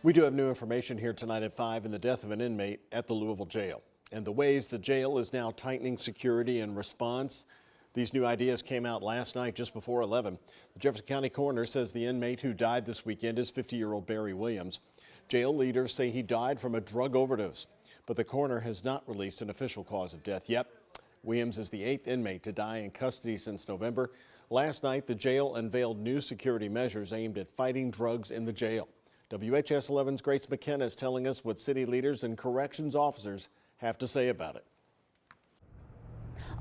We do have new information here tonight at 5 in the death of an inmate at the Louisville jail and the ways the jail is now tightening security in response. These new ideas came out last night just before 11. The Jefferson County coroner says the inmate who died this weekend is 50-year-old Barry Williams. Jail leaders say he died from a drug overdose, but the coroner has not released an official cause of death yet. Williams is the 8th inmate to die in custody since November. Last night, the jail unveiled new security measures aimed at fighting drugs in the jail. WHS 11's Grace McKenna is telling us what city leaders and corrections officers have to say about it.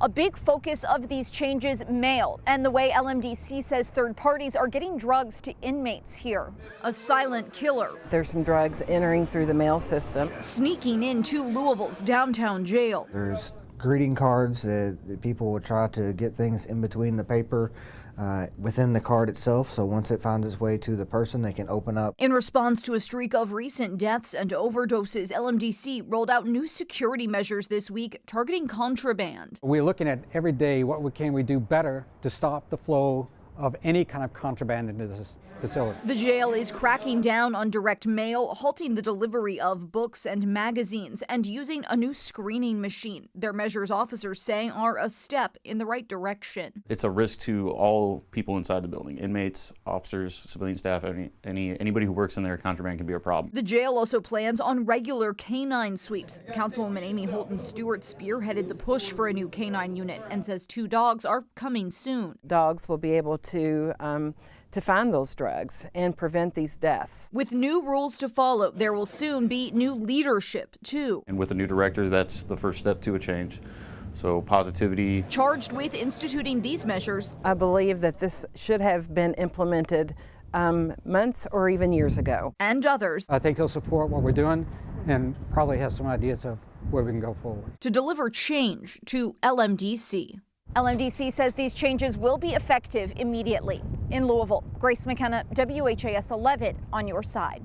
A big focus of these changes, mail, and the way LMDC says third parties are getting drugs to inmates here. A silent killer. There's some drugs entering through the mail system. Sneaking into Louisville's downtown jail. There's greeting cards that people will try to get things in between the paper within the card itself, so once it finds its way to the person, they can open up. In response to a streak of recent deaths and overdoses, LMDC rolled out new security measures this week targeting contraband. We're looking at every day what can we do better to stop the flow of any kind of contraband into this facility. The jail is cracking down on direct mail, halting the delivery of books and magazines, and using a new screening machine. Their measures, officers say, are a step in the right direction. It's a risk to all people inside the building, inmates, officers, civilian staff, anybody who works in there. Contraband can be a problem. The jail also plans on regular canine sweeps. Councilwoman Amy Holton Stewart spearheaded the push for a new canine unit and says 2 dogs are coming soon. Dogs will be able to find those drugs and prevent these deaths. With new rules to follow, there will soon be new leadership, too. And with a new director, that's the first step to a change. So positivity. Charged with instituting these measures. I believe that this should have been implemented months or even years ago. And others. I think he'll support what we're doing and probably has some ideas of where we can go forward. To deliver change to LMDC. LMDC says these changes will be effective immediately. In Louisville, Grace McKenna, WHAS 11 on your side.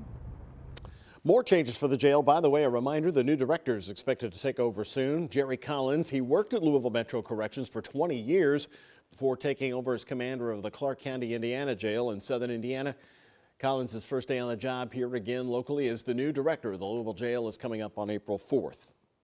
More changes for the jail. By the way, a reminder, the new director is expected to take over soon. Jerry Collins, he worked at Louisville Metro Corrections for 20 years before taking over as commander of the Clark County, Indiana jail in southern Indiana. Collins' first day on the job here again locally as the new director of the Louisville jail is coming up on April 4th.